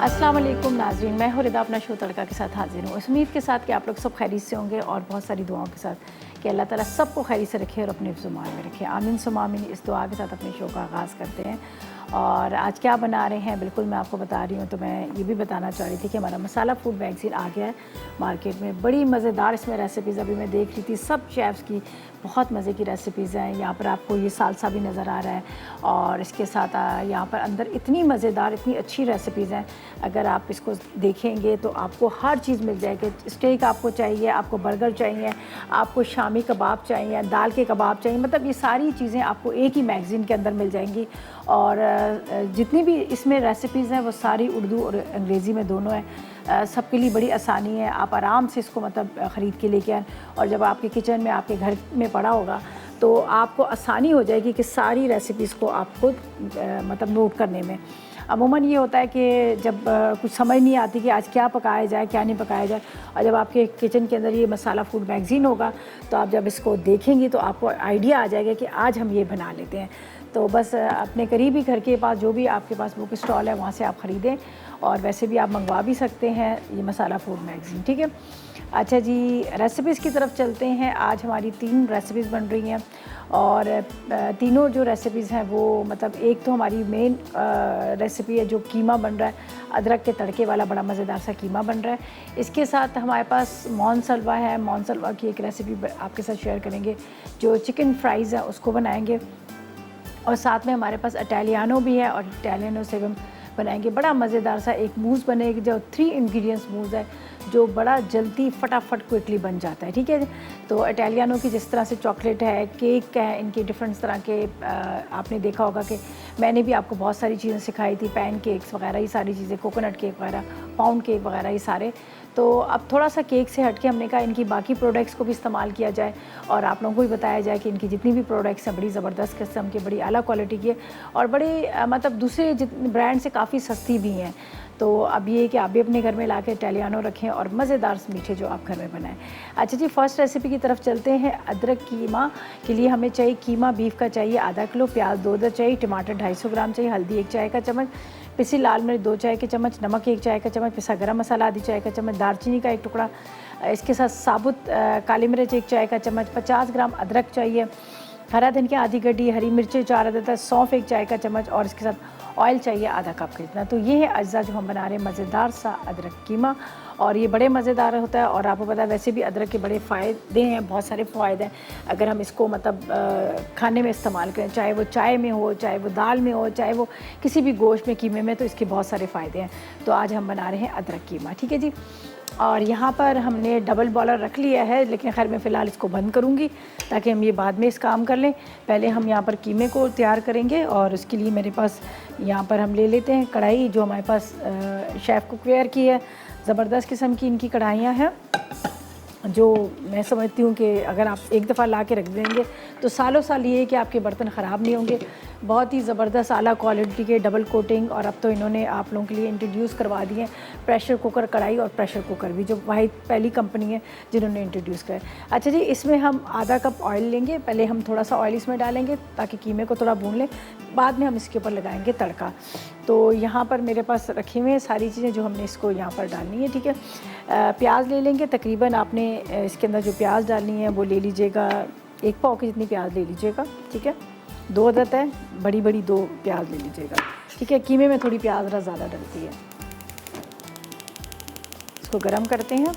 अस्सलाम वालेकुम नाज़रीन, मैं हूँ रिदा अपना शो तड़का के साथ हाजिर हूँ। इस उम्मीद के साथ कि आप लोग सब खैरियत से होंगे और बहुत सारी दुआओं के साथ कि अल्लाह ताला सबको खैरियत से रखे और अपने हिफ्ज़-ओ-मान में रखे। आमीन सुम्मा आमीन। इस दुआ के साथ अपने शो का आगाज़ करते हैं। और आज क्या बना रहे हैं बिल्कुल मैं आपको बता रही हूँ। तो मैं ये भी बताना चाह रही थी कि हमारा मसाला फूड मैगज़ीन आ गया है मार्केट में। बड़ी मज़ेदार इसमें रेसिपीज़ अभी मैं देख रही थी, सब शेफ़्स की बहुत मज़े की रेसिपीज़ हैं। यहाँ पर आपको ये सालसा भी नज़र आ रहा है और इसके साथ यहाँ पर अंदर इतनी मज़ेदार, इतनी अच्छी रेसिपीज़ हैं। अगर आप इसको देखेंगे तो आपको हर चीज़ मिल जाएगी। स्टेक आपको चाहिए, आपको बर्गर चाहिए, आपको शामी कबाब चाहिए, दाल के कबाब चाहिए, मतलब ये सारी चीज़ें आपको एक ही मैगज़ीन के अंदर मिल जाएंगी। और जितनी भी इसमें रेसिपीज़ हैं वो सारी उर्दू और अंग्रेज़ी में दोनों हैं। सबके लिए बड़ी आसानी है, आप आराम से इसको मतलब ख़रीद के लेके आएँ और जब आपके किचन में आपके घर में पड़ा होगा तो आपको आसानी हो जाएगी कि सारी रेसिपीज़ को आप खुद मतलब नोट करने में। अमूमन ये होता है कि जब कुछ समझ नहीं आती कि आज क्या पकाया जाए क्या नहीं पकाया जाए, और जब आपके किचन के अंदर ये मसाला फूड मैगज़ीन होगा तो आप जब इसको देखेंगी तो आपको आइडिया आ जाएगा कि आज हम ये बना लेते हैं। तो बस अपने करीबी घर के पास जो भी आपके पास बुक स्टॉल है वहाँ से आप ख़रीदें, और वैसे भी आप मंगवा भी सकते हैं ये मसाला फूड मैगज़ीन, ठीक है। अच्छा जी, रेसिपीज़ की तरफ चलते हैं। आज हमारी 3 रेसिपीज़ बन रही हैं और तीनों जो रेसिपीज़ हैं वो मतलब एक तो हमारी मेन रेसिपी है जो कीमा बन रहा है, अदरक के तड़के वाला बड़ा मज़ेदार सा कीमा बन रहा है। इसके साथ हमारे पास मौन सलवा है, मौन सलवा की एक रेसिपी आपके साथ शेयर करेंगे जो चिकन फ्राइज़ है उसको बनाएंगे, और साथ में हमारे पास इटालियानो भी है और इटालियानो से हम बनाएंगे बड़ा मज़ेदार सा एक मूज़ बनेगी जो 3 इंग्रेडिएंट्स मूज़ है जो बड़ा जल्दी फटाफट क्विकली बन जाता है, ठीक है। तो इटालियानो की जिस तरह से चॉकलेट है, केक है, इनके डिफरेंट तरह के आपने देखा होगा कि मैंने भी आपको बहुत सारी चीज़ें सिखाई थी, पैन केक्स वगैरह ये सारी चीज़ें, कोकोनट केक वगैरह, पाउंड केक वगैरह ये सारे। तो अब थोड़ा सा केक से हट के हमने कहा इनकी बाकी प्रोडक्ट्स को भी इस्तेमाल किया जाए और आप लोगों को भी बताया जाए कि इनकी जितनी भी प्रोडक्ट्स हैं बड़ी ज़बरदस्त किस्म की, बड़ी आला क्वालिटी की है और बड़े मतलब दूसरे जितने ब्रांड से काफ़ी सस्ती भी हैं। तो अब ये कि आप भी अपने घर में ला के इटालियानो रखें और मज़ेदार मीठे जो आप घर में बनाएं। अच्छा जी, फ़र्स्ट रेसिपी की तरफ चलते हैं। अदरक कीमा के लिए हमें चाहिए कीमा बीफ का चाहिए आधा किलो, प्याज 2 अदद चाहिए, टमाटर 250 ग्राम चाहिए, हल्दी 1 चाय का चम्मच, पिसी लाल मिर्च 2 चाय के चम्मच, नमक 1 चाय का चम्मच, पिसा गरम मसाला आधी चाय का चम्मच, दालचीनी का 1 टुकड़ा, इसके साथ साबुत काली मिर्च 1 चाय का चम्मच, 50 ग्राम अदरक चाहिए, हरा धनिया आधी गड्डी, हरी मिर्चें 4 अदद, सौंफ 1 चाय का चम्मच और इसके साथ ऑयल चाहिए आधा कप का इतना। तो ये है अज्जा जो हम बना रहे हैं मज़ेदार सा अदरक कीमा, और ये बड़े मज़ेदार होता है। और आपको पता है वैसे भी अदरक के बड़े फ़ायदे हैं, बहुत सारे फ़ायदे हैं अगर हम इसको मतलब खाने में इस्तेमाल करें, चाहे वो चाय में हो, चाहे वो दाल में हो, चाहे वो किसी भी गोश्त में, कीमे में, तो इसके बहुत सारे फ़ायदे हैं। तो आज हम बना रहे हैं अदरक कीमा, ठीक है जी। और यहाँ पर हमने डबल बॉयलर रख लिया है, लेकिन खैर मैं फ़िलहाल इसको बंद करूँगी ताकि हम ये बाद में इस काम कर लें। पहले हम यहाँ पर कीमे को तैयार करेंगे और उसके लिए मेरे पास यहाँ पर हम ले लेते हैं कढ़ाई जो हमारे पास शेफ़ कुकवेयर की है। ज़बरदस्त किस्म की इनकी कढ़ाइयाँ हैं जो मैं समझती हूँ कि अगर आप एक दफ़ा ला के रख देंगे तो सालों साल ये है कि आपके बर्तन ख़राब नहीं होंगे। बहुत ही ज़बरदस्त आला क्वालिटी के डबल कोटिंग, और अब तो इन्होंने आप लोगों के लिए इंट्रोड्यूस करवा दिए हैं प्रेशर कुकर कढ़ाई और प्रेशर कुकर भी, जो वाहिद पहली कंपनी है जिन्होंने इंट्रोड्यूस किया। अच्छा जी, इसमें हम आधा कप ऑयल लेंगे। पहले हम थोड़ा सा ऑयल इसमें डालेंगे ताकि कीमे को थोड़ा भून लें, बाद में हम इसके ऊपर लगाएंगे तड़का। तो यहाँ पर मेरे पास रखी हुई हैं सारी चीज़ें जो हमने इसको यहाँ पर डालनी है, ठीक है। प्याज ले लेंगे, तकरीबन आपने इसके अंदर जो प्याज डालनी है वो ले लीजिएगा 1 पाव की जितनी प्याज ले लीजिएगा, ठीक है। 2 अदद है, बड़ी बड़ी 2 प्याज ले लीजिएगा, ठीक है। कीमे में थोड़ी प्याज ज़्यादा डलती है। इसको गरम करते हैं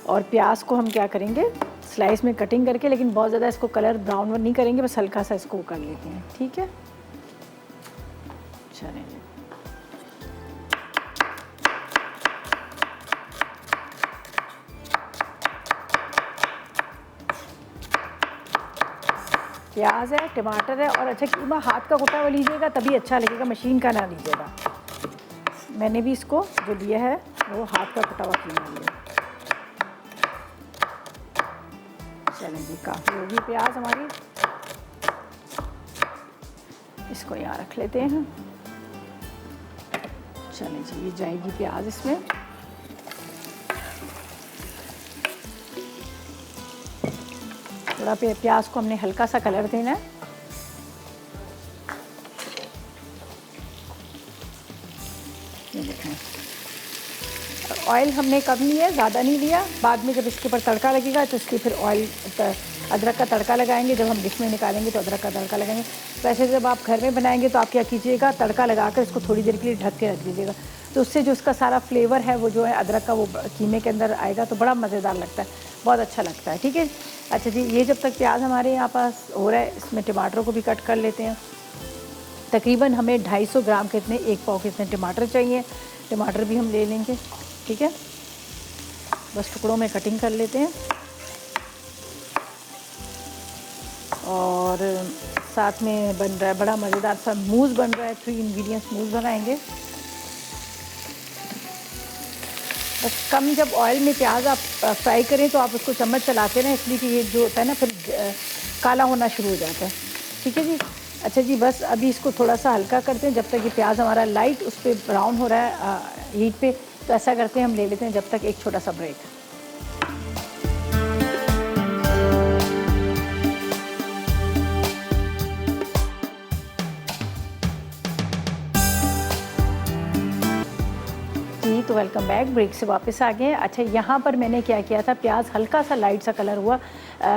और प्याज को हम क्या करेंगे स्लाइस में कटिंग करके, लेकिन बहुत ज़्यादा इसको कलर ब्राउन नहीं करेंगे, बस हल्का सा इसको कर लेते हैं, ठीक है। चलें, प्याज है, टमाटर है, और अच्छा कीमा हाथ का कुटा हुआ लीजिएगा तभी अच्छा लगेगा, मशीन का ना लीजिएगा। मैंने भी इसको जो लिया है वो हाथ का कुटा हुआ कीमा लिया। चलें जी, काफ़ी होगी प्याज हमारी, इसको यहाँ रख लेते हैं। चलें जी, ये जाएगी प्याज इसमें। थोड़ा प्याज को हमने हल्का सा कलर देना है। देखें ऑयल हमने कम लिया, ज़्यादा नहीं लिया। बाद में जब इसके ऊपर तड़का लगेगा तो इसके फिर ऑयल अदरक का तड़का लगाएंगे। जब हम डिश में निकालेंगे तो अदरक का तड़का लगाएंगे। वैसे जब आप घर में बनाएंगे तो आप क्या कीजिएगा, तड़का लगाकर इसको थोड़ी देर के लिए ढक के रख दीजिएगा, तो उससे जो उसका सारा फ्लेवर है वो जो है अदरक का वो कीमे के अंदर आएगा, तो बड़ा मज़ेदार लगता है, बहुत अच्छा लगता है। ठीक है, अच्छा जी, ये जब तक प्याज हमारे यहाँ पास हो रहा है, इसमें टमाटरों को भी कट कर लेते हैं। तकरीबन हमें 250 ग्राम के इतने, 1 पाव के इतने टमाटर चाहिए। टमाटर भी हम ले लेंगे। ठीक है, बस टुकड़ों में कटिंग कर लेते हैं। और साथ में बन रहा है बड़ा मज़ेदार सा मूज़ बन रहा है। 3 इंग्रेडिएंट्स मूज़ बनाएंगे। बस कम जब ऑयल में प्याज आप फ्राई करें तो आप उसको चम्मच चलाते रहें, इसलिए कि ये जो होता है ना फिर काला होना शुरू हो जाता है। ठीक है जी, अच्छा जी, बस अभी इसको थोड़ा सा हल्का करते हैं जब तक ये प्याज हमारा लाइट उस पर ब्राउन हो रहा है हीट पे। तो ऐसा करते हैं, हम ले लेते हैं जब तक एक छोटा सा ब्रेक। तो वेलकम बैक, ब्रेक से वापस आ गए। अच्छा, यहाँ पर मैंने क्या किया था, प्याज हल्का सा लाइट सा कलर हुआ।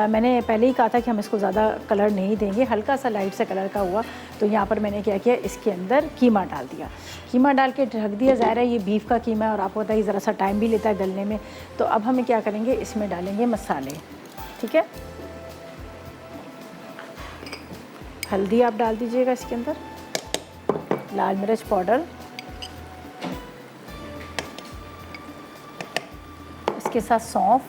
मैंने पहले ही कहा था कि हम इसको ज़्यादा कलर नहीं देंगे, हल्का सा लाइट सा कलर का हुआ। तो यहाँ पर मैंने क्या किया, इसके अंदर कीमा डाल दिया। कीमा डाल के ढक दिया। ज़ाहिर है ये बीफ का कीमा है और आपको पता है ज़रा सा टाइम भी लेता है गलने में। तो अब हमें क्या करेंगे, इसमें डालेंगे मसाले। ठीक है, हल्दी आप डाल दीजिएगा इसके अंदर, लाल मिर्च पाउडर, इसके साथ सौंफ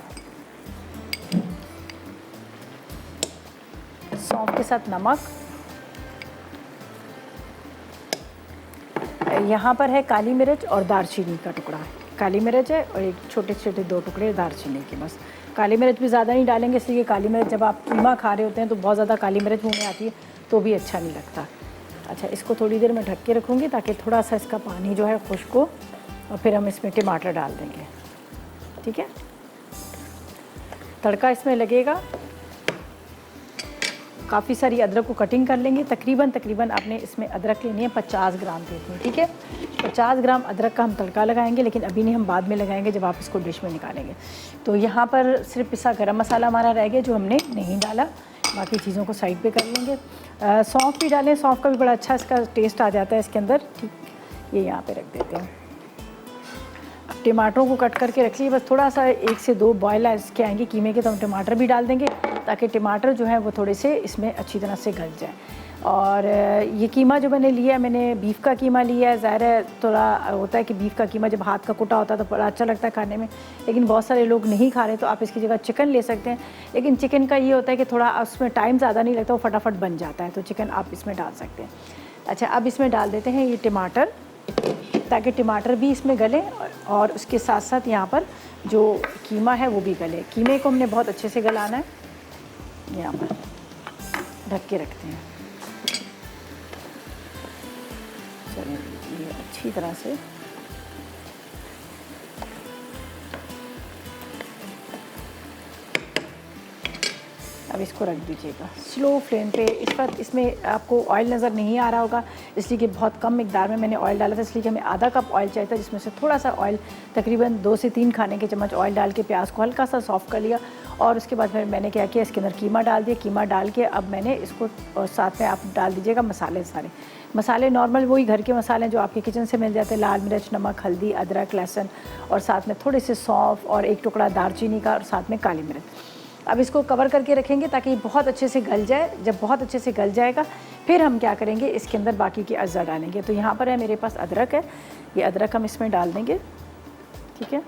के साथ नमक। यहाँ पर है काली मिर्च और दालचीनी का टुकड़ा। काली मिर्च है और एक छोटे छोटे 2 टुकड़े दालचीनी के। बस काली मिर्च भी ज़्यादा नहीं डालेंगे, इसलिए काली मिर्च जब आप कीमा खा रहे होते हैं तो बहुत ज़्यादा काली मिर्च मुँह में आती है तो भी अच्छा नहीं लगता। अच्छा, इसको थोड़ी देर में ढक के रखूँगी ताकि थोड़ा सा इसका पानी जो है खुश्क हो, और फिर हम इसमें टमाटर डाल देंगे। ठीक है, तड़का इसमें लगेगा। काफ़ी सारी अदरक को कटिंग कर लेंगे। तकरीबन आपने इसमें अदरक लेनी है 50 ग्राम की इतनी। ठीक है, 50 ग्राम अदरक का हम तड़का लगाएंगे, लेकिन अभी नहीं, हम बाद में लगाएंगे जब आप इसको डिश में निकालेंगे। तो यहाँ पर सिर्फ पिसा गरम मसाला हमारा रह गया जो हमने नहीं डाला, बाकी चीज़ों को साइड पे कर लेंगे। सौंफ भी डालें, सौंफ का भी बड़ा अच्छा इसका टेस्ट आ जाता है इसके अंदर। ठीक, ये यहाँ पे रख देते हैं। टमाटरों को कट करके रख लिए, बस थोड़ा सा 1 से 2 बॉयल इसके आएंगे कीमे के, तो हम टमाटर भी डाल देंगे ताकि टमाटर जो है वो थोड़े से इसमें अच्छी तरह से गल जाए। और ये कीमा जो मैंने लिया है, मैंने बीफ का कीमा लिया है। ज़ाहिर है थोड़ा होता है कि बीफ का कीमा जब हाथ का कुटा होता है तो बड़ा अच्छा लगता है खाने में, लेकिन बहुत सारे लोग नहीं खा रहे, तो आप इसकी जगह चिकन ले सकते हैं। लेकिन चिकन का ये होता है कि थोड़ा उसमें टाइम ज़्यादा नहीं लगता, वो फटाफट बन जाता है, तो चिकन आप इसमें डाल सकते हैं। अच्छा, अब इसमें डाल देते हैं ये टमाटर, ताकि टमाटर भी इसमें गले और उसके साथ साथ यहाँ पर जो कीमा है वो भी गले। कीमे को हमने बहुत अच्छे से गलाना है। यहाँ पर ढक के रखते हैं। चलिए, ये अच्छी तरह से अब इसको रख दीजिएगा स्लो फ्लेम पे। इस वक्त इसमें आपको ऑयल नज़र नहीं आ रहा होगा, इसलिए कि बहुत कम मिकदार में मैंने ऑयल डाला था, इसलिए कि हमें आधा कप ऑयल चाहिए था, जिसमें से थोड़ा सा ऑयल, तकरीबन 2 से 3 खाने के चम्मच ऑयल डाल के प्याज को हल्का सा सॉफ्ट कर लिया। और उसके बाद फिर मैंने क्या किया, इसके अंदर कीमा डाल दिया। कीमा डाल के अब मैंने इसको, और साथ में आप डाल दीजिएगा मसाले। सारे मसाले नॉर्मल वही घर के मसाले हैं जो आपके किचन से मिल जाते हैं, लाल मिर्च, नमक, हल्दी, अदरक, लहसुन, और साथ में थोड़े से सौंफ और 1 टुकड़ा दालचीनी का, और साथ में काली मिर्च। अब इसको कवर करके रखेंगे ताकि बहुत अच्छे से गल जाए। जब बहुत अच्छे से गल जाएगा फिर हम क्या करेंगे, इसके अंदर बाकी की अज्जा डालेंगे। तो यहाँ पर है मेरे पास अदरक है, ये अदरक हम इसमें डाल देंगे। ठीक है,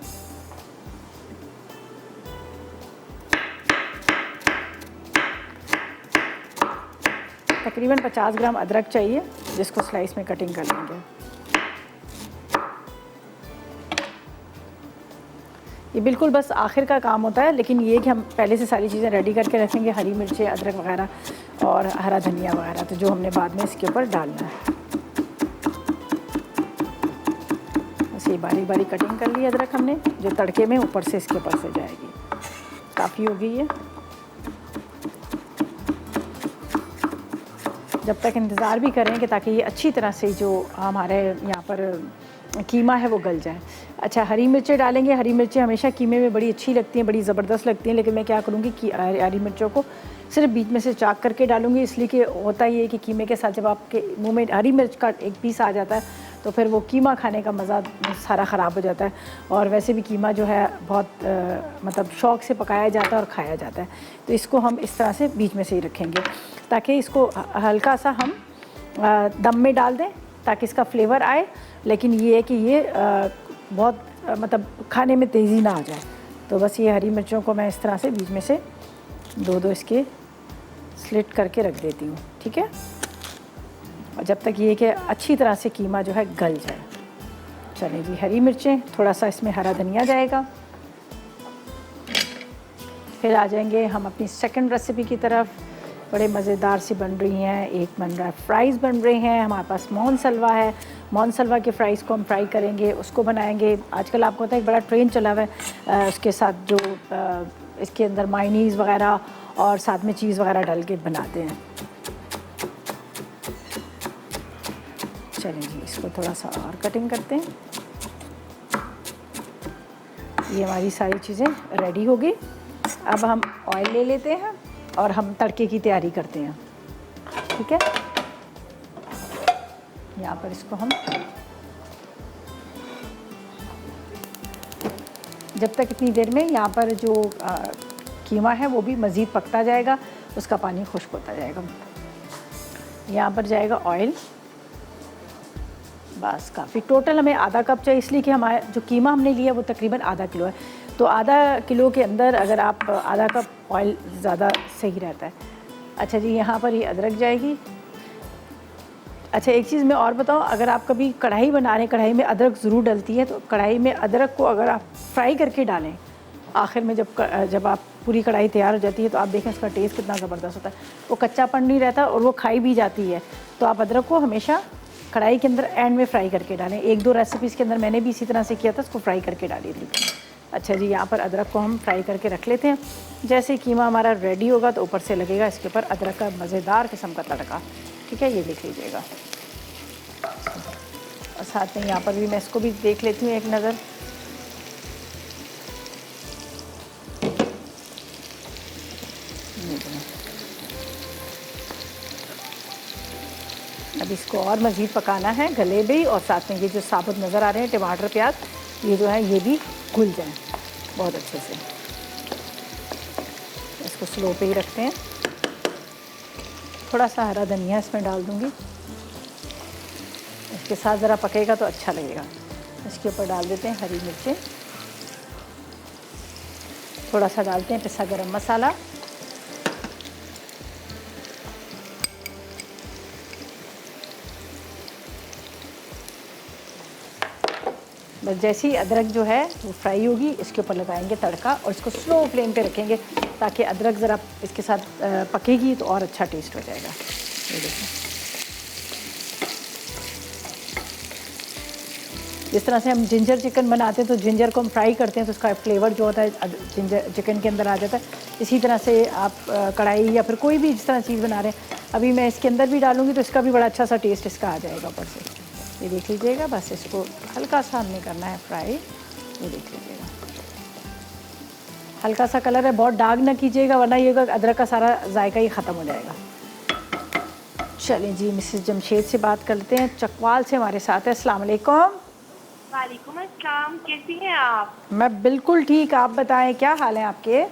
तकरीबन 50 ग्राम अदरक चाहिए, जिसको स्लाइस में कटिंग कर लेंगे। ये बिल्कुल बस आखिर का काम होता है, लेकिन ये कि हम पहले से सारी चीज़ें रेडी करके रखेंगे, हरी मिर्चें, अदरक वगैरह और हरा धनिया वगैरह, तो जो हमने बाद में इसके ऊपर डालना है। बस ये बारीक बारीक कटिंग कर ली अदरक हमने, जो तड़के में ऊपर से इसके ऊपर से जाएगी। काफ़ी हो गई है। जब तक इंतज़ार भी करेंगे ताकि ये अच्छी तरह से जो हमारे यहाँ पर कीमा है वो गल जाए। अच्छा, हरी मिर्चें डालेंगे। हरी मिर्चें हमेशा कीमे में बड़ी अच्छी लगती हैं, बड़ी ज़बरदस्त लगती हैं, लेकिन मैं क्या करूँगी कि हरी मिर्चों को सिर्फ बीच में से चाक करके डालूँगी, इसलिए कि होता ये है कि कीमे के साथ जब आपके मुंह में हरी मिर्च का एक पीस आ जाता है तो फिर वो कीमा खाने का मज़ा सारा ख़राब हो जाता है। और वैसे भी कीमा जो है बहुत मतलब शौक़ से पकाया जाता है और खाया जाता है, तो इसको हम इस तरह से बीच में से ही रखेंगे ताकि इसको हल्का सा हम दम में डाल दें ताकि इसका फ्लेवर आए, लेकिन ये है कि ये बहुत मतलब खाने में तेज़ी ना आ जाए। तो बस ये हरी मिर्चों को मैं इस तरह से बीच में से दो दो इसके स्लिट करके रख देती हूँ, ठीक है। और जब तक ये कि अच्छी तरह से कीमा जो है गल जाए। चलिए जी, हरी मिर्चें, थोड़ा सा इसमें हरा धनिया जाएगा। फिर आ जाएंगे हम अपनी सेकंड रेसिपी की तरफ। बड़े मज़ेदार सी बन रही हैं, एक बन रहा है फ्राइज़ बन रहे हैं। हमारे पास मौन सलवा है, मौन सलवा के फ्राइज़ को हम फ्राई करेंगे, उसको बनाएंगे। आजकल आपको पता है एक बड़ा ट्रेंड चला हुआ है, उसके साथ जो इसके अंदर मायनीज़ वगैरह और साथ में चीज़ वगैरह डाल के बनाते हैं। चलें जी, इसको थोड़ा सा और कटिंग करते हैं। ये हमारी सारी चीज़ें रेडी हो गई। अब हम ऑयल ले लेते हैं और हम तड़के की तैयारी करते हैं, ठीक है। यहाँ पर इसको हम जब तक इतनी देर में यहाँ पर जो कीमा है वो भी मज़ीद पकता जाएगा, उसका पानी खुश्क होता जाएगा। यहाँ पर जाएगा ऑयल, बस काफ़ी। टोटल हमें आधा कप चाहिए, इसलिए कि हमारा जो कीमा हमने लिया वो तकरीबन आधा किलो है, तो आधा किलो के अंदर अगर आप आधा कप ऑयल ज़्यादा सही रहता है। अच्छा जी, यहाँ पर ये अदरक जाएगी। अच्छा, एक चीज़ मैं और बताऊँ, अगर आप कभी कढ़ाई बना रहे हैं, कढ़ाई में अदरक ज़रूर डलती है, तो कढ़ाई में अदरक को अगर आप फ्राई करके डालें आखिर में, जब आप पूरी कढ़ाई तैयार हो जाती है तो आप देखें इसका टेस्ट कितना ज़बरदस्त होता है। वो कच्चापन नहीं रहता और वो खाई भी जाती है। तो आप अदरक को हमेशा कढ़ाई के अंदर एंड में फ्राई करके डालें। एक दो रेसिपीज़ के अंदर मैंने भी इसी तरह से किया था, उसको फ्राई करके डाली थी। अच्छा जी, यहाँ पर अदरक को हम फ्राई करके रख लेते हैं। जैसे कीमा हमारा रेडी होगा तो ऊपर से लगेगा इसके ऊपर अदरक का मज़ेदार किस्म का तड़का, ठीक है। ये देख लीजिएगा। और साथ में यहाँ पर भी मैं इसको भी देख लेती हूँ एक नज़र। अब इसको और मज़ीद पकाना है, गले भी, और साथ में ये जो साबुत नज़र आ रहे हैं टमाटर प्याज, ये जो है ये भी घुल जाएं बहुत अच्छे से। इसको स्लो पे ही रखते हैं। थोड़ा सा हरा धनिया इसमें डाल दूँगी, इसके साथ ज़रा पकेगा तो अच्छा लगेगा। इसके ऊपर डाल देते हैं हरी मिर्चें, थोड़ा सा डालते हैं पिसा गरम मसाला, बस जैसे ही अदरक जो है वो फ्राई होगी इसके ऊपर लगाएंगे तड़का और इसको स्लो फ्लेम पे रखेंगे ताकि अदरक ज़रा इसके साथ पकेगी तो और अच्छा टेस्ट हो जाएगा। ये देखिए, जिस तरह से हम जिंजर चिकन बनाते हैं तो जिंजर को हम फ्राई करते हैं तो उसका फ्लेवर जो होता है जिंजर चिकन के अंदर आ जाता है। इसी तरह से आप कढ़ाई या फिर कोई भी जिस तरह चीज़ बना रहे हैं, अभी मैं इसके अंदर भी डालूँगी तो इसका भी बड़ा अच्छा सा टेस्ट इसका आ जाएगा ऊपर से। ये देख लीजिएगा, बस इसको हल्का सा हमने करना है फ्राई। ये देख लीजिएगा, हल्का सा कलर है, बहुत डार्क ना कीजिएगा वरना ये अदरक का सारा जायका ही ख़त्म हो जाएगा। चलें जी, मिसेस जमशेद से बात करते हैं, चकवाल से हमारे साथ है। अस्सलाम वालेकुम। वालेकुम अस्सलाम, कैसी हैं आप? मैं बिल्कुल ठीक, आप बताएं क्या हाल है आपके?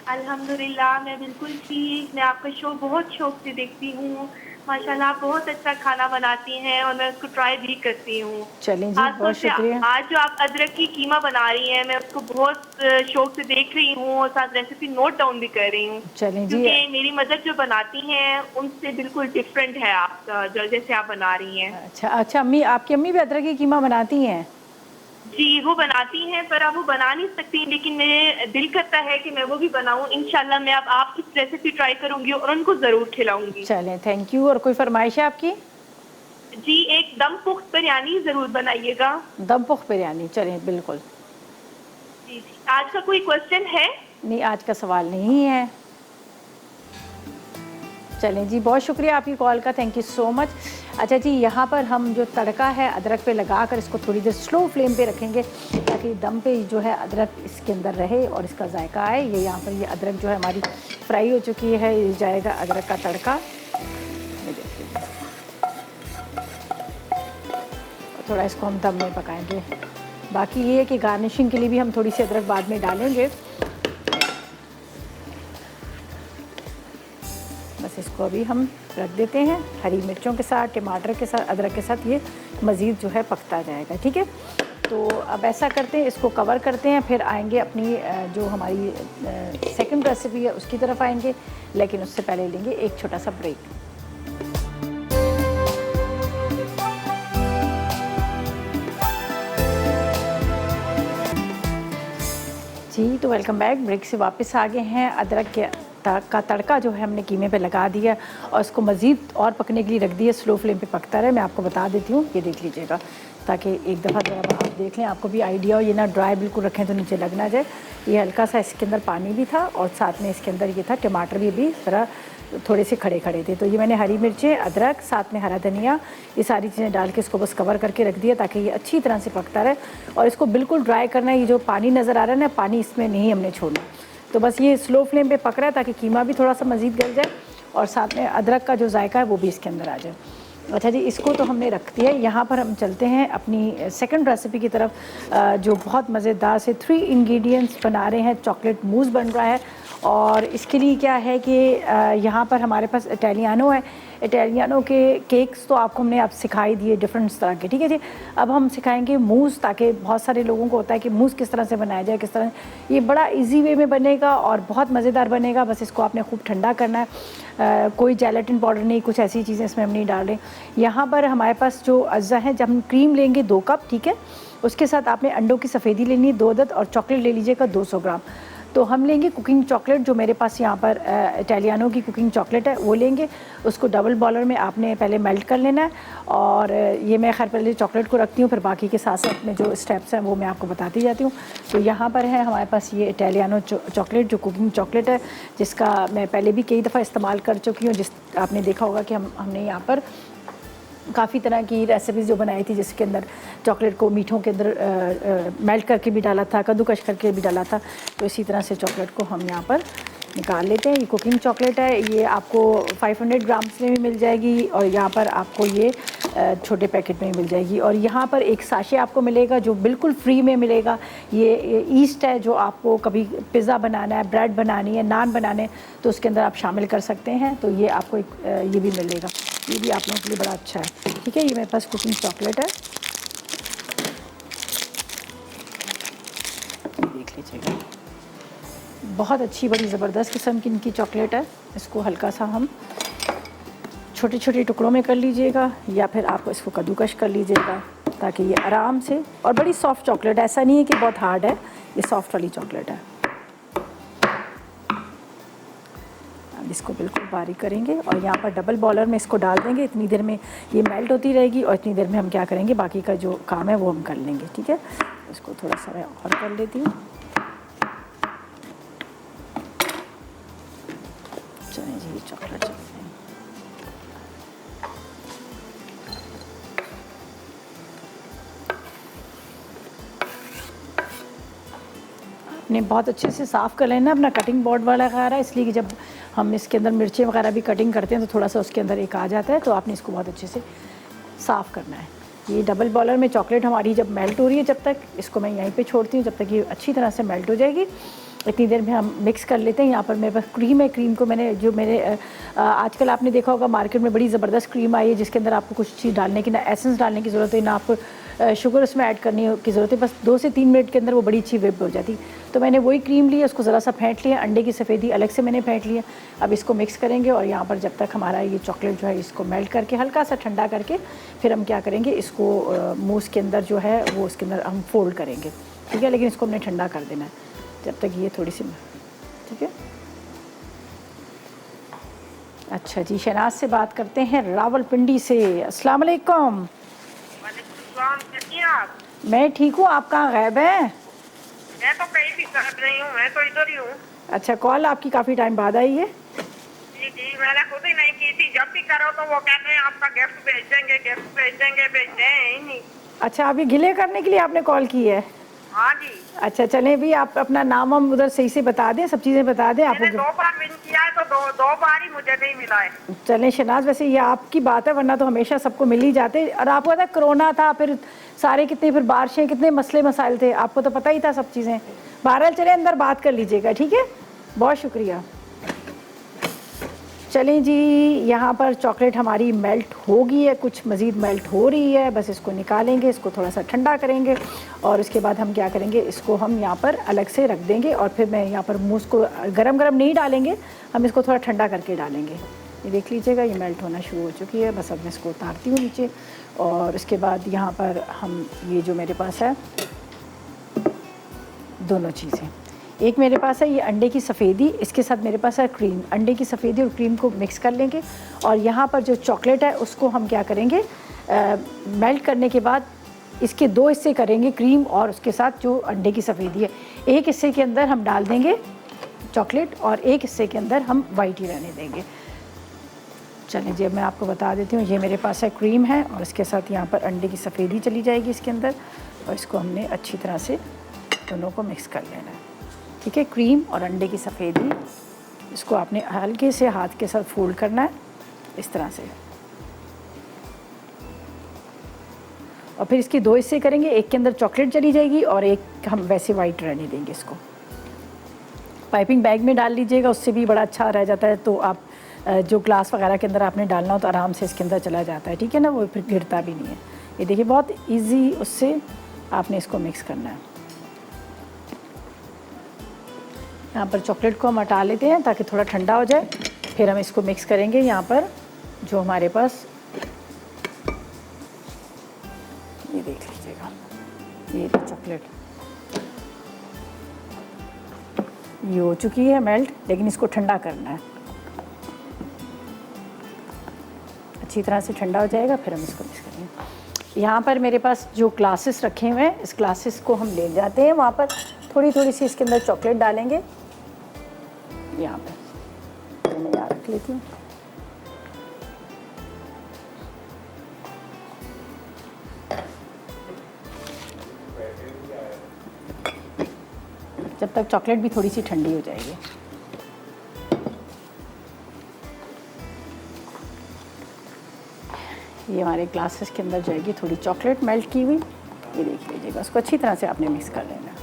अल्हम्दुलिल्लाह मैं बिल्कुल ठीक। मैं आपका शो बहुत शौक से देखती हूँ। माशाल्लाह आप बहुत अच्छा खाना बनाती हैं और मैं उसको ट्राई भी करती हूँ। चलें जी, बहुत शुक्रिया। आज जो आप अदरक की कीमा बना रही हैं मैं उसको बहुत शौक से देख रही हूँ और साथ रेसिपी नोट डाउन भी कर रही हूँ। चलें जी, क्योंकि मेरी मदर जो बनाती हैं उनसे बिल्कुल डिफरेंट है आपका जो जैसे आप बना रही हैं। अच्छा अच्छा, अम्मी, आपकी अम्मी भी अदरक की कीमा बनाती हैं? जी वो बनाती हैं पर अब वो बना नहीं सकती, लेकिन मेरे दिल करता है कि मैं वो भी बनाऊं। इंशाल्लाह मैं अब आपकी रेसिपी ट्राई करूंगी और उनको ज़रूर खिलाऊंगी। चलें, थैंक यू। और कोई फरमाइश है आपकी? जी एक दम पुख्त बिरयानी ज़रूर बनाइएगा। दम पुख्त बिरयानी, चलें बिल्कुल। जी जी, आज का कोई क्वेश्चन है? नहीं, आज का सवाल नहीं है। चलें जी, बहुत शुक्रिया आपकी कॉल का, थैंक यू सो मच। अच्छा जी, यहाँ पर हम जो तड़का है अदरक पे लगा कर इसको थोड़ी देर स्लो फ्लेम पे रखेंगे ताकि दम पे जो है अदरक इसके अंदर रहे और इसका जायका आए। ये यहाँ पर ये अदरक जो है हमारी फ्राई हो चुकी है, ये जाएगा अदरक का तड़का। ये देखिए, थोड़ा इसको हम दम में पकाएंगे। बाकी ये है कि गार्निशिंग के लिए भी हम थोड़ी सी अदरक बाद में डालेंगे। बस इसको अभी हम रख देते हैं हरी मिर्चों के साथ, टमाटर के साथ, अदरक के साथ, ये मज़ीद जो है पकता जाएगा। ठीक है, तो अब ऐसा करते हैं, इसको कवर करते हैं, फिर आएंगे अपनी जो हमारी सेकंड रेसिपी है उसकी तरफ आएंगे, लेकिन उससे पहले लेंगे एक छोटा सा ब्रेक। जी, तो वेलकम बैक। ब्रेक से वापस आ गए हैं। अदरक का तड़का जो है हमने कीमे पे लगा दिया और इसको मज़ीद और पकने के लिए रख दिया, स्लो फ्लेम पे पकता रहे। मैं आपको बता देती हूँ, ये देख लीजिएगा, ताकि एक दफ़ा ज़रा आप देख लें, आपको भी आइडिया हो। ये ना ड्राई बिल्कुल रखें तो नीचे लग ना जाए। ये हल्का सा इसके अंदर पानी भी था और साथ में इसके अंदर ये था टमाटर भी ज़रा थोड़े से खड़े खड़े थे। तो ये मैंने हरी मिर्चें, अदरक, साथ में हरा धनिया, ये सारी चीज़ें डाल के इसको बस कवर करके रख दिया ताकि ये अच्छी तरह से पकता रहे। और इसको बिल्कुल ड्राई करना है। ये जो पानी नज़र आ रहा है ना, पानी इसमें नहीं हमने छोड़ना। तो बस ये स्लो फ्लेम पे पक रहा है ताकि कीमा भी थोड़ा सा मज़ीद गल जाए और साथ में अदरक का जो जायका है वो भी इसके अंदर आ जाए। अच्छा जी, इसको तो हमने रख दिया। यहाँ पर हम चलते हैं अपनी सेकंड रेसिपी की तरफ, जो बहुत मज़ेदार से 3 इंग्रेडिएंट्स बना रहे हैं। चॉकलेट मूस बन रहा है और इसके लिए क्या है कि यहाँ पर हमारे पास इटालियानो है। इटालियानो के केक्स तो आपको हमने आप सिखाई दिए डिफरेंट तरह के, ठीक है जी। अब हम सिखाएंगे मूस, ताकि बहुत सारे लोगों को होता है कि मूस किस तरह से बनाया जाए, किस तरह। ये बड़ा इजी वे में बनेगा और बहुत मज़ेदार बनेगा। बस इसको आपने खूब ठंडा करना है। कोई जेलेटिन पाउडर नहीं, कुछ ऐसी चीज़ें इसमें हम नहीं डाल रहे। यहाँ पर हमारे पास जो अज्जा है, जब हम क्रीम लेंगे 2 कप, ठीक है, उसके साथ आपने अंडों की सफ़ेदी लेनी है 2 अदद और चॉकलेट ले लीजिएगा 200 ग्राम। तो हम लेंगे कुकिंग चॉकलेट, जो मेरे पास यहाँ पर इटालियानो की कुकिंग चॉकलेट है वो लेंगे। उसको डबल बॉलर में आपने पहले मेल्ट कर लेना है। और ये मैं खैर पहले चॉकलेट को रखती हूँ, फिर बाकी के साथ साथ में जो स्टेप्स हैं वो मैं आपको बताती जाती हूँ। तो यहाँ पर है हमारे पास ये इटालियानो चॉकलेट, जो कुकिंग चॉकलेट है, जिसका मैं पहले भी कई दफ़ा इस्तेमाल कर चुकी हूँ। जिस आपने देखा होगा कि हमने यहाँ पर काफ़ी तरह की रेसिपीज़ जो बनाई थी, जिसके अंदर चॉकलेट को मीठों के अंदर मेल्ट करके भी डाला था, कद्दूकश करके भी डाला था। तो इसी तरह से चॉकलेट को हम यहाँ पर निकाल लेते हैं। ये कुकिंग चॉकलेट है, ये आपको 500 ग्राम्स में भी मिल जाएगी और यहाँ पर आपको ये छोटे पैकेट में मिल जाएगी। और यहाँ पर एक साशे आपको मिलेगा जो बिल्कुल फ्री में मिलेगा। ये ईस्ट है, जो आपको कभी पिज़्ज़ा बनाना है, ब्रेड बनानी है, नान बनाने, तो उसके अंदर आप शामिल कर सकते हैं। तो ये आपको ये भी मिलेगा, ये भी आप लोगों के लिए बड़ा अच्छा है। ठीक है, ये मेरे पास कुकिंग चॉकलेट है, देख लीजिएगा, बहुत अच्छी बड़ी ज़बरदस्त किस्म की इनकी चॉकलेट है। इसको हल्का सा हम छोटे छोटे टुकड़ों में कर लीजिएगा या फिर आप इसको कद्दूकश कर लीजिएगा ताकि ये आराम से, और बड़ी सॉफ्ट चॉकलेट, ऐसा नहीं है कि बहुत हार्ड है, ये सॉफ्ट वाली चॉकलेट है। अब इसको बिल्कुल बारीक करेंगे और यहाँ पर डबल बॉलर में इसको डाल देंगे। इतनी देर में ये मेल्ट होती रहेगी और इतनी देर में हम क्या करेंगे, बाकी का जो काम है वो हम कर लेंगे। ठीक है, इसको थोड़ा सा मैं और कर लेती हूँ। चलिए जी, चॉकलेट चलते हैं। आपने बहुत अच्छे से साफ़ कर लेना अपना कटिंग बोर्ड वाला वगैरह, इसलिए कि जब हम इसके अंदर मिर्चें वगैरह भी कटिंग करते हैं तो थोड़ा सा उसके अंदर एक आ जाता है। तो आपने इसको बहुत अच्छे से साफ़ करना है। ये डबल बॉलर में चॉकलेट हमारी जब मेल्ट हो रही है, जब तक इसको मैं यहीं पे छोड़ती हूँ, जब तक ये अच्छी तरह से मेल्ट हो जाएगी, इतनी देर में हम मिक्स कर लेते हैं। यहाँ पर मेरे पास क्रीम है, क्रीम को मैंने जो मेरे आजकल आपने देखा होगा मार्केट में बड़ी ज़बरदस्त क्रीम आई है, जिसके अंदर आपको कुछ चीज़ डालने की, ना एसेंस डालने की ज़रूरत है, ना आपको शुगर उसमें ऐड करने की ज़रूरत है। बस 2 से 3 मिनट के अंदर वो बड़ी अच्छी व्हिप हो जाती। तो मैंने वही क्रीम ली है, उसको ज़रा सा फेंट लिया, अंडे की सफ़ेदी अलग से मैंने फेंट लिया। अब इसको मिक्स करेंगे और यहाँ पर जब तक हमारा ये चॉकलेट जो है इसको मेल्ट करके हल्का सा ठंडा करके फिर हम क्या करेंगे, इसको मूस के अंदर जो है वो उसके अंदर हम फोल्ड करेंगे। ठीक है, लेकिन इसको हमने ठंडा कर देना है जब तक ये थोड़ी सी, ठीक है। अच्छा जी, शहनाज से बात करते हैं रावलपिंडी से। अस्सलाम वालेकुम। कैसी हैं आप? मैं ठीक हूँ, आप कहाँ गायब हैं? मैं तो कहीं भी कर रही हूँ, मैं तो इधर ही हूँ। अच्छा, कॉल आपकी काफ़ी टाइम बाद आई है। जी जी, मैंने खुद ही नहीं की थी। जब भी करो तो वो कहते हैं आपका गिफ्ट भेज देंगे, गिफ्ट भेज देंगे, भेजते हैं ही नहीं। अच्छा, अभी गिले करने के लिए आपने कॉल की है? हाँ जी, अच्छा, चलें भी, आप अपना नाम हम उधर सही से बता दें, सब चीज़ें बता दें मैंने आपको। 2 बार विन किया है तो दो बार ही मुझे नहीं मिला है। चलें शहनाज, वैसे ये आपकी बात है, वरना तो हमेशा सबको मिल ही जाते। और आपको पता है कोरोना था, फिर सारे कितने, फिर बारिशें, कितने मसले मसाइल थे, आपको तो पता ही था सब चीज़ें। बहरहाल चले अंदर बात कर लीजिएगा, ठीक है? बहुत शुक्रिया। चलें जी, यहाँ पर चॉकलेट हमारी मेल्ट हो गई है, कुछ मज़ीद मेल्ट हो रही है, बस इसको निकालेंगे, इसको थोड़ा सा ठंडा करेंगे और उसके बाद हम क्या करेंगे, इसको हम यहाँ पर अलग से रख देंगे। और फिर मैं यहाँ पर मूस को गरम गरम नहीं डालेंगे, हम इसको थोड़ा ठंडा करके डालेंगे। ये देख लीजिएगा, ये मेल्ट होना शुरू हो चुकी है। बस अब मैं इसको उतारती हूँ नीचे। और उसके बाद यहाँ पर हम ये जो मेरे पास है दोनों चीज़ें, एक मेरे पास है ये अंडे की सफ़ेदी, इसके साथ मेरे पास है क्रीम। अंडे की सफ़ेदी और क्रीम को मिक्स कर लेंगे और यहाँ पर जो चॉकलेट है उसको हम क्या करेंगे, मेल्ट करने के बाद इसके 2 हिस्से करेंगे, क्रीम और उसके साथ जो अंडे की सफ़ेदी है। एक हिस्से के अंदर हम डाल देंगे चॉकलेट और एक हिस्से के अंदर हम वाइट ही रहने देंगे। चलें जी, अब मैं आपको बता देती हूँ, ये मेरे पास है क्रीम है और इसके साथ यहाँ पर अंडे की सफ़ेदी चली जाएगी इसके अंदर और इसको हमने अच्छी तरह से दोनों को मिक्स कर लेना है। ठीक है, क्रीम और अंडे की सफ़ेदी, इसको आपने हल्के से हाथ के साथ फोल्ड करना है इस तरह से। और फिर इसके 2 हिस्से करेंगे, एक के अंदर चॉकलेट चली जाएगी और एक हम वैसे वाइट रहने देंगे। इसको पाइपिंग बैग में डाल लीजिएगा, उससे भी बड़ा अच्छा रह जाता है। तो आप जो ग्लास वगैरह के अंदर आपने डालना हो तो आराम से इसके अंदर चला जाता है, ठीक है ना, वो फिर गिरता भी नहीं है। ये देखिए, बहुत ईजी उससे आपने इसको मिक्स करना है। यहाँ पर चॉकलेट को हम हटा लेते हैं ताकि थोड़ा ठंडा हो जाए, फिर हम इसको मिक्स करेंगे। यहाँ पर जो हमारे पास, ये देख लीजिएगा, ये चॉकलेट ये हो चुकी है मेल्ट, लेकिन इसको ठंडा करना है। अच्छी तरह से ठंडा हो जाएगा, फिर हम इसको मिक्स करेंगे। यहाँ पर मेरे पास जो ग्लासेस रखे हुए हैं, इस ग्लासेस को हम ले जाते हैं, वहाँ पर थोड़ी थोड़ी सी इसके अंदर चॉकलेट डालेंगे। यहाँ पर मैं यहाँ रख लेती हूँ। जब तक चॉकलेट भी थोड़ी सी ठंडी हो जाएगी। ये हमारे ग्लासेस के अंदर जाएगी थोड़ी चॉकलेट मेल्ट की हुई। ये देख लीजिएगा, उसको अच्छी तरह से आपने मिक्स कर लेना।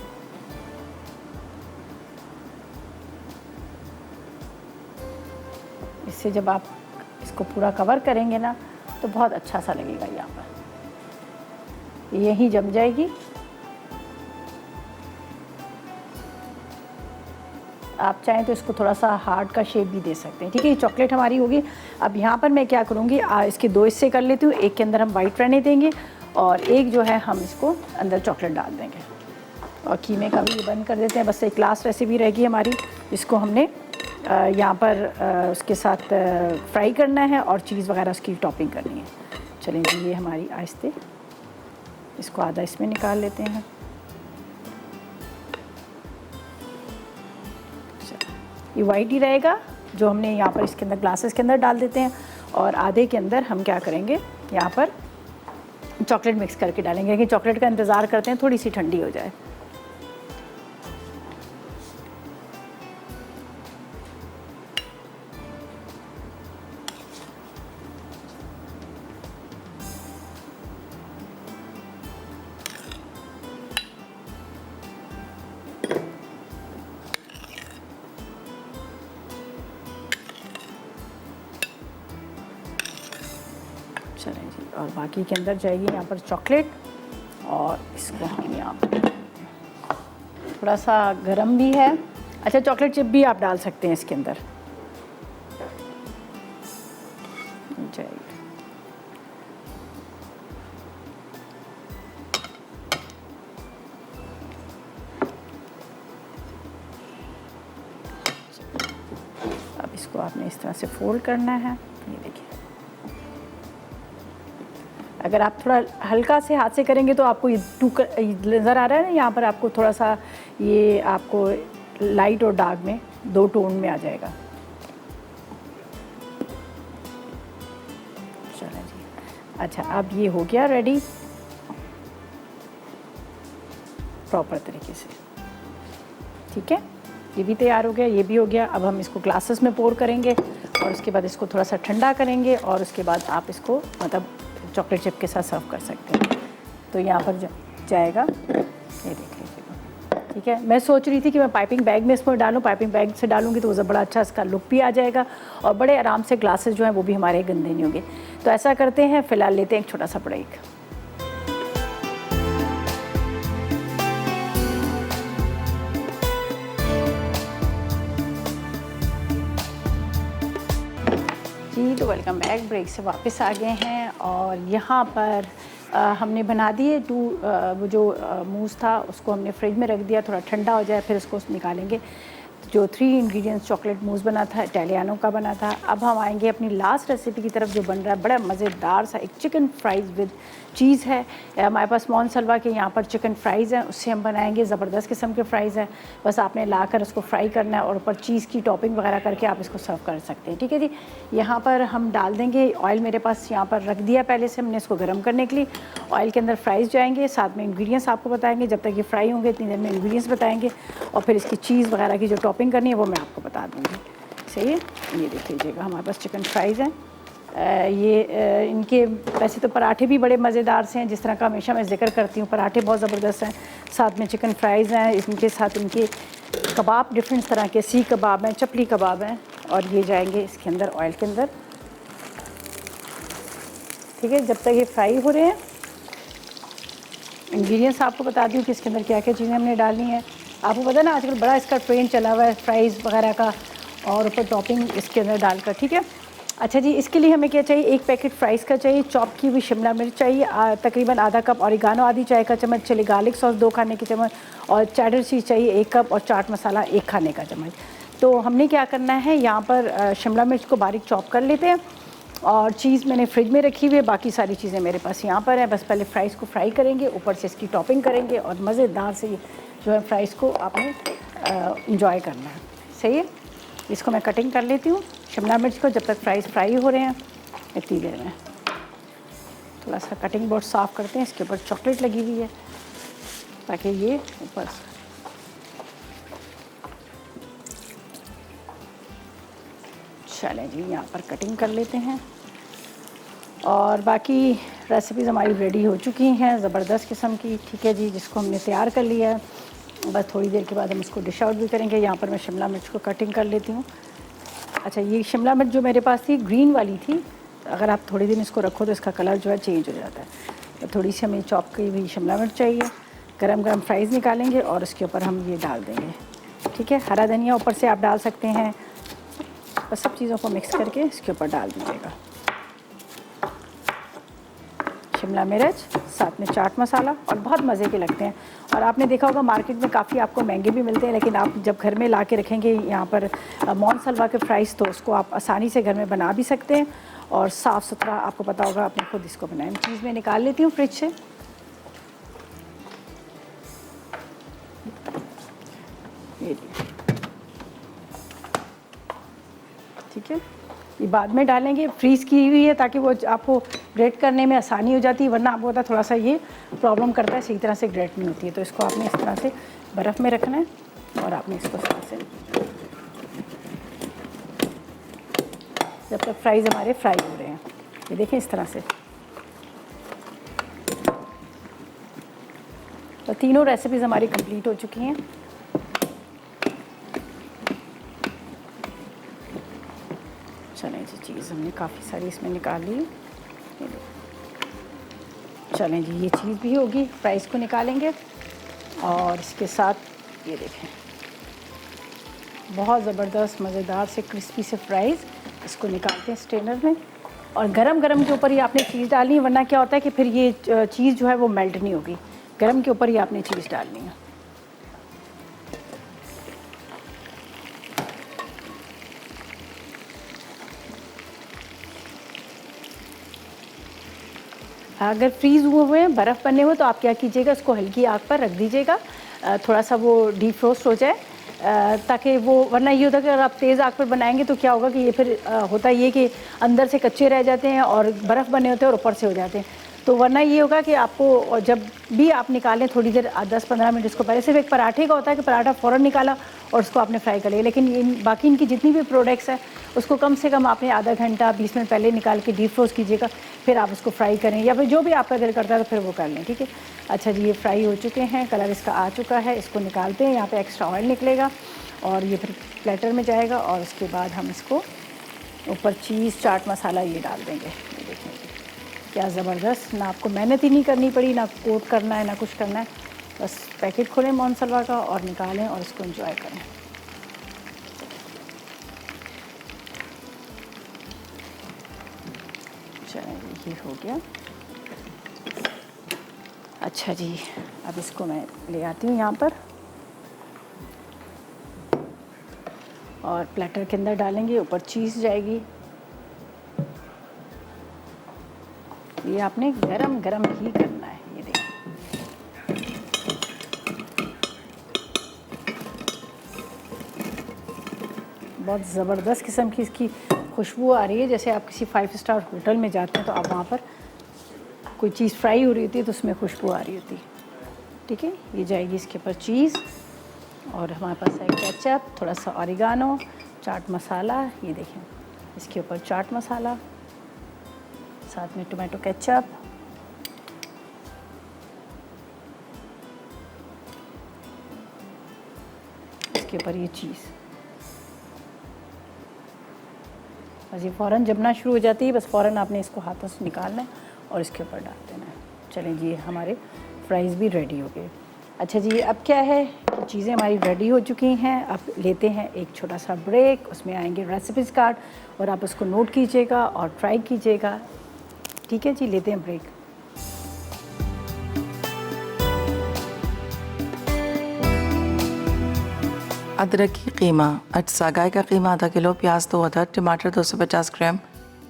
इससे जब आप इसको पूरा कवर करेंगे ना तो बहुत अच्छा सा लगेगा। यहाँ पर यहीं जम जाएगी। आप चाहें तो इसको थोड़ा सा हार्ड का शेप भी दे सकते हैं। ठीक है, ये चॉकलेट हमारी होगी। अब यहाँ पर मैं क्या करूँगी, इसके 2 हिस्से कर लेती हूँ। एक के अंदर हम वाइट रहने देंगे और एक जो है हम इसको अंदर चॉकलेट डाल देंगे। और कीमे का भी ये बंद कर देते हैं। बस एक लास्ट रेसिपी रहेगी हमारी, जिसको हमने यहाँ पर उसके साथ फ्राई करना है और चीज़ वगैरह उसकी टॉपिंग करनी है। चलें जी, ये हमारी आहिस्ते इसको आधा इसमें निकाल लेते हैं। ये वाइट ही रहेगा जो हमने यहाँ पर इसके अंदर ग्लासेस के अंदर डाल देते हैं और आधे के अंदर हम क्या करेंगे, यहाँ पर चॉकलेट मिक्स करके डालेंगे। कि चॉकलेट का इंतज़ार करते हैं थोड़ी सी ठंडी हो जाए। चलें जी, और बाकी के अंदर जाएगी यहाँ पर चॉकलेट और इसको हम यहाँ पर थोड़ा सा गरम भी है। अच्छा, चॉकलेट चिप भी आप डाल सकते हैं इसके अंदर। जाएगी अब इसको आपने इस तरह से फोल्ड करना है। ये देखिए, अगर आप थोड़ा हल्का से हाथ से करेंगे तो आपको ये नज़र आ रहा है ना, यहाँ पर आपको थोड़ा सा ये आपको लाइट और डार्क में 2 टोन में आ जाएगा। अच्छा, अब ये हो गया रेडी प्रॉपर तरीके से। ठीक है, ये भी तैयार हो गया, ये भी हो गया। अब हम इसको ग्लासेस में पोर करेंगे और उसके बाद इसको थोड़ा सा ठंडा करेंगे और उसके बाद आप इसको मतलब चॉकलेट चिप के साथ सर्व कर सकते हैं। तो यहाँ पर जाएगा, ये देख लीजिएगा। ठीक है, मैं सोच रही थी कि मैं पाइपिंग बैग में इसको डालूँ, पाइपिंग बैग से डालूँगी तो बड़ा अच्छा इसका लुक भी आ जाएगा और बड़े आराम से ग्लासेस जो हैं वो भी हमारे गंदे नहीं होंगे। तो ऐसा करते हैं, फ़िलहाल लेते हैं एक छोटा सा ब्रेक। जी तो वेलकम बैक, ब्रेक से वापस आ गए हैं और यहाँ पर हमने बना दिए वो जो मूस था उसको हमने फ्रिज में रख दिया, थोड़ा ठंडा हो जाए फिर उसको निकालेंगे। जो 3 इंग्रेडिएंट्स चॉकलेट मूस बना था, इटालियानो का बना था। अब हम आएंगे अपनी लास्ट रेसिपी की तरफ जो बन रहा है बड़ा मज़ेदार सा एक चिकन फ्राइज़ विद चीज़ है। हमारे पास मोनसलवा के यहाँ पर चिकन फ्राइज़ हैं, उससे हम बनाएंगे। ज़बरदस्त किस्म के फ्राइज़ हैं, बस आपने लाकर उसको फ्राई करना है और ऊपर चीज़ की टॉपिंग वगैरह करके आप इसको सर्व कर सकते हैं। ठीक है जी, यहाँ पर हम डाल देंगे ऑयल, मेरे पास यहाँ पर रख दिया पहले से हमने इसको गर्म करने के लिए। ऑयल के अंदर फ्राइज़ जाएंगे, साथ में इंग्रेडिएंट्स आपको बताएंगे, जब तक ये फ्राई होंगे इतनी देर में इंग्रेडिएंट्स बताएंगे और फिर इसकी चीज़ वगैरह की जो टॉपिंग करनी है वो मैं आपको बता दूँगी। सही है, ये देख लीजिएगा हमारे पास चिकन फ्राइज़ हैं। इनके वैसे तो पराठे भी बड़े मज़ेदार से हैं, जिस तरह का हमेशा मैं जिक्र करती हूँ, पराठे बहुत ज़बरदस्त हैं। साथ में चिकन फ्राइज़ हैं, इनके साथ इनके कबाब डिफरेंट तरह के, सीख कबाब हैं, चपली कबाब हैं और ये जाएंगे इसके अंदर ऑयल के अंदर। ठीक है, जब तक ये फ्राई हो रहे हैं इंग्रेडिएंट्स आपको बता दूँ कि इसके अंदर क्या क्या चीज़ें हमने डालनी है। आपको पता है ना आजकल बड़ा इसका ट्रेंड चला हुआ है फ्राइज़ वगैरह का और ऊपर टॉपिंग इसके अंदर डालकर। ठीक है, अच्छा जी, इसके लिए हमें क्या चाहिए, 1 पैकेट फ्राइज़ का चाहिए, चॉप की हुई शिमला मिर्च चाहिए, तकरीबन आधा कप ऑरिगानो, आधी चाय का चम्मच चिली गार्लिक सॉस 2 खाने के चम्मच और चेडर चीज़ चाहिए 1 कप और चाट मसाला 1 खाने का चम्मच। तो हमने क्या करना है, यहाँ पर शिमला मिर्च को बारीक चॉप कर लेते हैं और चीज़ मैंने फ्रिज में रखी हुई है, बाकी सारी चीज़ें मेरे पास यहाँ पर है। बस पहले फ्राइज़ को फ्राई करेंगे, ऊपर से इसकी टॉपिंग करेंगे और मज़ेदार से जो है फ्राइज़ को आपने इंजॉय करना है। सही है, इसको मैं कटिंग कर लेती हूँ शिमला मिर्च को, जब तक फ्राइज़ फ्राई हो रहे हैं इतनी देर में। थोड़ा सा कटिंग बोर्ड साफ़ करते हैं, इसके ऊपर चॉकलेट लगी हुई है ताकि ये ऊपर चलें जी, यहाँ पर कटिंग कर लेते हैं। और बाकी रेसिपीज़ हमारी रेडी हो चुकी हैं ज़बरदस्त किस्म की। ठीक है जी, जिसको हमने तैयार कर लिया है, बस थोड़ी देर के बाद हम इसको डिश आउट भी करेंगे। यहाँ पर मैं शिमला मिर्च को कटिंग कर लेती हूँ। अच्छा, ये शिमला मिर्च जो मेरे पास थी ग्रीन वाली थी, अगर आप थोड़ी दिन इसको रखो तो इसका कलर जो है चेंज हो जाता है। तो थोड़ी सी हमें चॉप की हुई शिमला मिर्च चाहिए। गरम गरम फ्राइज़ निकालेंगे और उसके ऊपर हम ये डाल देंगे। ठीक है, हरा धनिया ऊपर से आप डाल सकते हैं, बस सब चीज़ों को मिक्स करके इसके ऊपर डाल दीजिएगा। शिमला मिर्च, साथ में चाट मसाला और बहुत मज़े के लगते हैं। और आपने देखा होगा मार्केट में काफ़ी आपको महंगे भी मिलते हैं, लेकिन आप जब घर में ला के रखेंगे यहाँ पर मोनसलवा के फ्राइज़, तो उसको आप आसानी से घर में बना भी सकते हैं और साफ़ सुथरा आपको पता होगा, आपने खुद इसको बनाया। चीज़ मैं निकाल लेती हूँ फ्रिज से। ये ठीक है, ये बाद में डालेंगे, फ्रीज़ की हुई है ताकि वो आपको ग्रेट करने में आसानी हो जाती है, वरना आपको पता थोड़ा सा ये प्रॉब्लम करता है, सही तरह से ग्रेट नहीं होती है। तो इसको आपने इस तरह से बर्फ़ में रखना है और आपने इसको इस तरह से जब तक फ्राइज़ हमारे फ्राई हो रहे हैं, ये देखें इस तरह से। तो तीनों रेसिपीज़ हमारी कंप्लीट हो चुकी हैं। चलें जी, चीज़ हमने काफ़ी सारी इसमें निकाल ली। चलें जी, ये चीज़ भी होगी, फ्राइज़ को निकालेंगे और इसके साथ ये देखें बहुत ज़बरदस्त मज़ेदार से क्रिस्पी से फ्राइज़, इसको निकालते हैं स्ट्रेनर में। और गरम गरम के ऊपर ही आपने चीज़ डालनी है, वरना क्या होता है कि फिर ये चीज़ जो है वो मेल्ट नहीं होगी। गरम के ऊपर ही आपने चीज़ डालनी है। अगर फ्रीज़ हुए हैं, बर्फ़ बने हुए, तो आप क्या कीजिएगा, उसको हल्की आग पर रख दीजिएगा, थोड़ा सा वो डीफ्रोस्ट हो जाए। ताकि वो, वरना ये होता है कि अगर आप तेज़ आग पर बनाएंगे तो क्या होगा कि ये फिर होता ये कि अंदर से कच्चे रह जाते हैं और बर्फ़ बने होते हैं और ऊपर से हो जाते हैं। तो वरना ये होगा कि आपको जब भी आप निकालें थोड़ी देर 10-15 मिनट इसको पहले, सिर्फ एक पराठे का होता है कि पराठा फ़ौरन निकाला और उसको आपने फ्राई कर लिया, लेकिन बाकी इनकी जितनी भी प्रोडक्ट्स हैं उसको कम से कम आपने आधा घंटा 20 मिनट पहले निकाल के डीप फ्रोज़ कीजिएगा, फिर आप उसको फ्राई करें या फिर जो भी आपका दिल करता है तो फिर वो कर लें, ठीक है। अच्छा जी, ये फ्राई हो चुके हैं, कलर इसका आ चुका है, इसको निकालते हैं। यहाँ पे एक्स्ट्रा ऑयल निकलेगा और ये फिर प्लेटर में जाएगा और उसके बाद हम इसको ऊपर चीज़, चाट मसाला ये डाल देंगे। ये देखें क्या ज़बरदस्त, ना आपको मेहनत ही नहीं करनी पड़ी, ना कोट करना है ना कुछ करना है, बस पैकेट खोलें मोनसलवा का और निकालें और इसको एंजॉय करें। चलिए ये हो गया। अच्छा जी, अब इसको मैं ले आती हूँ यहाँ पर और प्लेटर के अंदर डालेंगे, ऊपर चीज़ जाएगी। ये आपने गरम गरम ही करना है, ये देखिए। बहुत ज़बरदस्त किस्म की इसकी खुशबू आ रही है, जैसे आप किसी 5 स्टार होटल में जाते हैं तो आप वहाँ पर कोई चीज़ फ्राई हो रही होती है तो उसमें खुशबू आ रही होती है, ठीक है। ये जाएगी इसके ऊपर चीज़ और हमारे पास है केचप, थोड़ा सा ऑरिगानो, चाट मसाला, ये देखें इसके ऊपर चाट मसाला, साथ में टोमेटो केचप, इसके ऊपर ये चीज़। बस ये फ़ौरन जमना शुरू हो जाती है, बस फ़ौरन आपने इसको हाथों से निकालना है और इसके ऊपर डाल देना है। चलें जी, हमारे फ्राइज़ भी रेडी हो गए। अच्छा जी, अब क्या है कि चीज़ें हमारी रेडी हो चुकी हैं। अब लेते हैं एक छोटा सा ब्रेक, उसमें आएंगे रेसिपीज़ कार्ड और आप उसको नोट कीजिएगा और ट्राई कीजिएगा, ठीक है जी। लेते हैं ब्रेक। अदरक की कीमा, अज्जा गाय का कीमा आधा किलो, प्याज 2 अदद, टमाटर 250 ग्राम,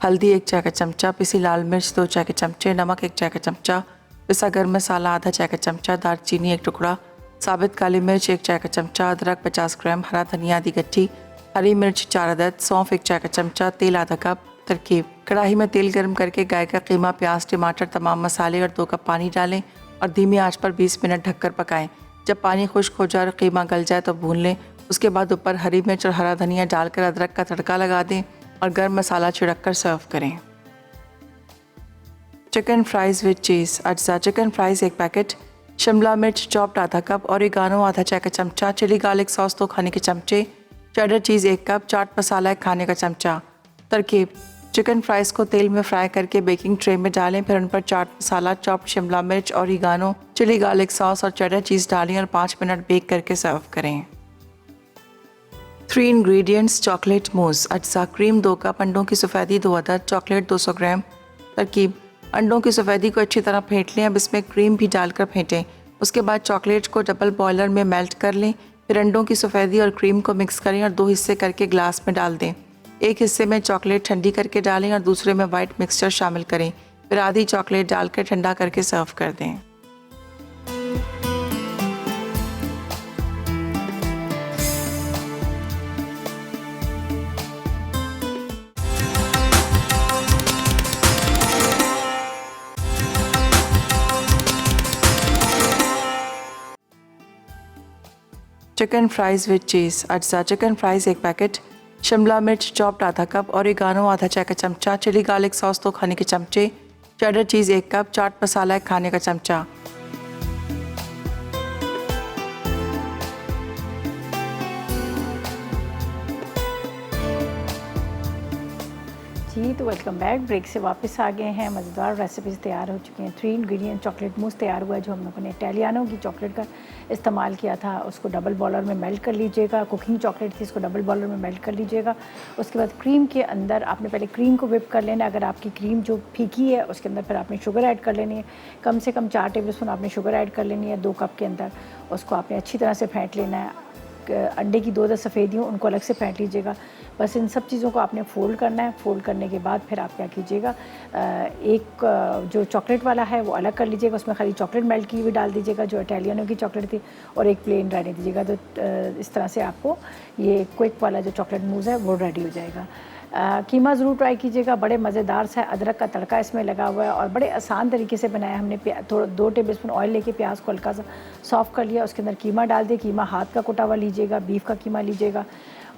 हल्दी 1 चाय का चमचा, पिसी लाल मिर्च 2 चाय के चमचे, नमक 1 चाय का चमचा, पिसा गर्म मसाला आधा चाय का चमचा, दालचीनी 1 टुकड़ा, साबित काली मिर्च 1 चाय का चमचा, अदरक 50 ग्राम, हरा धनिया आधी गट्ठी, हरी मिर्च 4 अदद, सौंफ 1 चाय का चमचा, तेल आधा कप। तरकीब: कढ़ाई में तेल गर्म करके गाय का कीमा, प्याज, टमाटर, तमाम मसाले और 2 कप पानी डालें और धीमी आंच पर 20 मिनट ढककर पकाएं। जब पानी खुश्क हो जाए और कीमा गल जाए तो भून लें। उसके बाद ऊपर हरी मिर्च और हरा धनिया डालकर अदरक का तड़का लगा दें और गर्म मसाला छिड़क कर सर्व करें। चिकन फ्राइज़ विद चीज़, अज्जा चिकन फ्राइज़ 1 पैकेट, शिमला मिर्च चॉप्ड आधा कप, ऑरिगानो आधा चाय का चमचा, चिली गार्लिक सॉस 2 खाने के चमचे, चेडर चीज़ 1 कप, चाट मसाला 1 खाने का चमचा। तरकीब: चिकन फ्राइज़ को तेल में फ्राई करके बेकिंग ट्रे में डालें, फिर उन पर चाट मसाला, चॉप्ड शिमला मिर्च, ऑरिगानो, चिली गार्लिक सॉस और चेडर चीज़ डालें और 5 मिनट बेक करके सर्व करें। 3 इंग्रेडिएंट्स चॉकलेट मूस, अज्जा क्रीम 2 कप, अंडों की सफ़ेदी 2 अदद, चॉकलेट 200 ग्राम। तरकीब: अंडों की सफ़ेदी को अच्छी तरह फेंट लें, अब इसमें क्रीम भी डालकर फेंटें। उसके बाद चॉकलेट को डबल बॉयलर में मेल्ट कर लें, फिर अंडों की सफ़ेदी और क्रीम को मिक्स करें और 2 हिस्से करके ग्लास में डाल दें। एक हिस्से में चॉकलेट ठंडी करके डालें और दूसरे में वाइट मिक्सचर शामिल करें, फिर आधी चॉकलेट डालकर ठंडा करके सर्व कर दें। चिकन फ्राइज़ विद चीज़, अज्जा चिकन फ्राइज़ 1 पैकेट, शिमला मिर्च चॉप्ड आधा कप, ऑरिगानो आधा चाय का चमचा, चिली गार्लिक सॉस 2 खाने के चमचे, चेडर चीज़ 1 कप, चाट मसाला 1 खाने का चमचा। जी, तो वेलकम बैक। ब्रेक से वापस आ गए हैं। मज़ेदार रेसिपीज़ तैयार हो चुकी हैं। 3 इंग्रेडिएंट चॉकलेट मूस तैयार हुआ है, जो हम लोगों ने इटालियानो की चॉकलेट का इस्तेमाल किया था। उसको डबल बॉयलर में मेल्ट कर लीजिएगा। कुकिंग चॉकलेट थी, इसको डबल बॉयलर में मेल्ट कर लीजिएगा। उसके बाद क्रीम के अंदर आपने पहले क्रीम को व्हिप कर लेना है। अगर आपकी क्रीम जो फीकी है उसके अंदर फिर आपने शुगर ऐड कर लेनी है। कम से कम 4 टेबल स्पून आपने शुगर ऐड कर लेनी है 2 कप के अंदर। उसको आपने अच्छी तरह से फेंट लेना है। अंडे की 2 सफ़ेदियों उनको अलग से फेंट लीजिएगा। बस इन सब चीज़ों को आपने फ़ोल्ड करना है। फ़ोल्ड करने के बाद फिर आप क्या कीजिएगा, एक जो चॉकलेट वाला है वो अलग कर लीजिएगा, उसमें खाली चॉकलेट मेल्ट की हुई डाल दीजिएगा जो इटालियनों की चॉकलेट थी, और एक प्लेन रहने दीजिएगा। तो इस तरह से आपको ये क्विक वाला जो चॉकलेट मूज़ है वो रेडी हो जाएगा। कीमा ज़रूर ट्राई कीजिएगा, बड़े मज़ेदार सा अदरक का तड़का इसमें लगा हुआ है और बड़े आसान तरीके से बनाया हमने। थोड़ा 2 टेबलस्पून ऑयल लेके प्याज को हल्का सा सॉफ्ट कर लिया, उसके अंदर कीमा डाल दिया। कीमा हाथ का कुटा हुआ लीजिएगा, बीफ का कीमा लीजिएगा,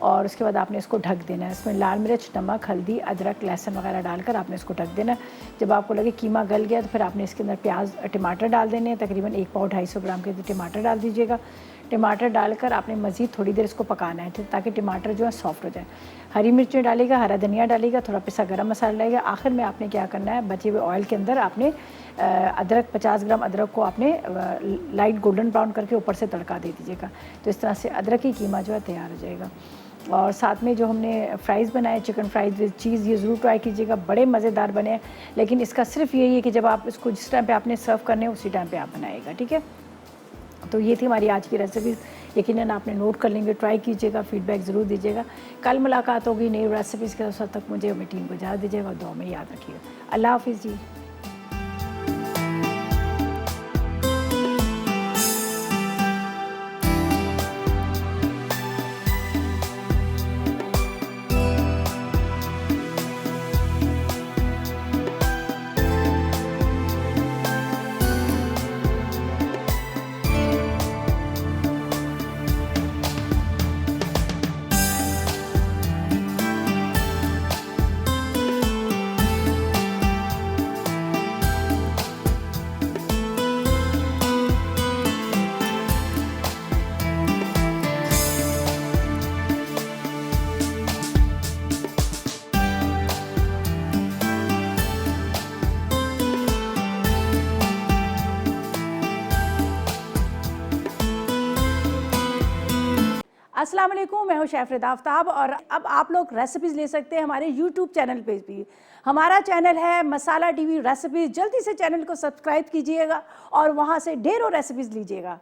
और उसके बाद आपने इसको ढक देना है। इसमें लाल मिर्च, नमक, हल्दी, अदरक, लहसुन वगैरह डालकर आपने इसको ढक देना है। जब आपको लगे कीमा गल गया तो फिर आपने इसके अंदर प्याज, टमाटर डाल देने हैं। तकरीबन 1 पाव 250 ग्राम के टमाटर डाल दीजिएगा। टमाटर डालकर आपने मज़ीद थोड़ी देर इसको पकाना है ताकि टमाटर जो है सॉफ्ट हो जाए। हरी मिर्चें डालेगा, हरा धनिया डालेगा, थोड़ा पिसा गरम मसाला डालेगा। आखिर में आपने क्या करना है, बचे हुए ऑयल के अंदर आपने अदरक 50 ग्राम अदरक को आपने लाइट गोल्डन ब्राउन करके ऊपर से तड़का दे दीजिएगा। तो इस तरह से अदरक की कीमा जो है तैयार हो जाएगा। और साथ में जो हमने फ़्राइज़ बनाए, चिकन फ़्राइज़ विद चीज़, ये ज़रूर ट्राई कीजिएगा, बड़े मज़ेदार बने हैं। लेकिन इसका सिर्फ यही है कि जब आप इसको जिस टाइम पे आपने सर्व करने हैं उसी टाइम पे आप बनाइएगा, ठीक है। तो ये थी हमारी आज की रेसिपीज़, यकीनन आपने नोट कर लेंगे, ट्राई कीजिएगा, फीडबैक ज़रूर दीजिएगा। कल मुलाकात होगी नई रेसिपीज़ के साथ, तक मुझे अपनी टीम को इजाज़त दीजिएगा और दुआ में याद रखिएगा। अल्लाह हाफिज़ जी। अस्सलाम वालेकुम, मैं हूं शेफ आफ्ताब और अब आप लोग रेसिपीज़ ले सकते हैं हमारे यूट्यूब चैनल पे भी। हमारा चैनल है मसाला टीवी रेसिपीज़। जल्दी से चैनल को सब्सक्राइब कीजिएगा और वहां से ढेरों रेसिपीज़ लीजिएगा।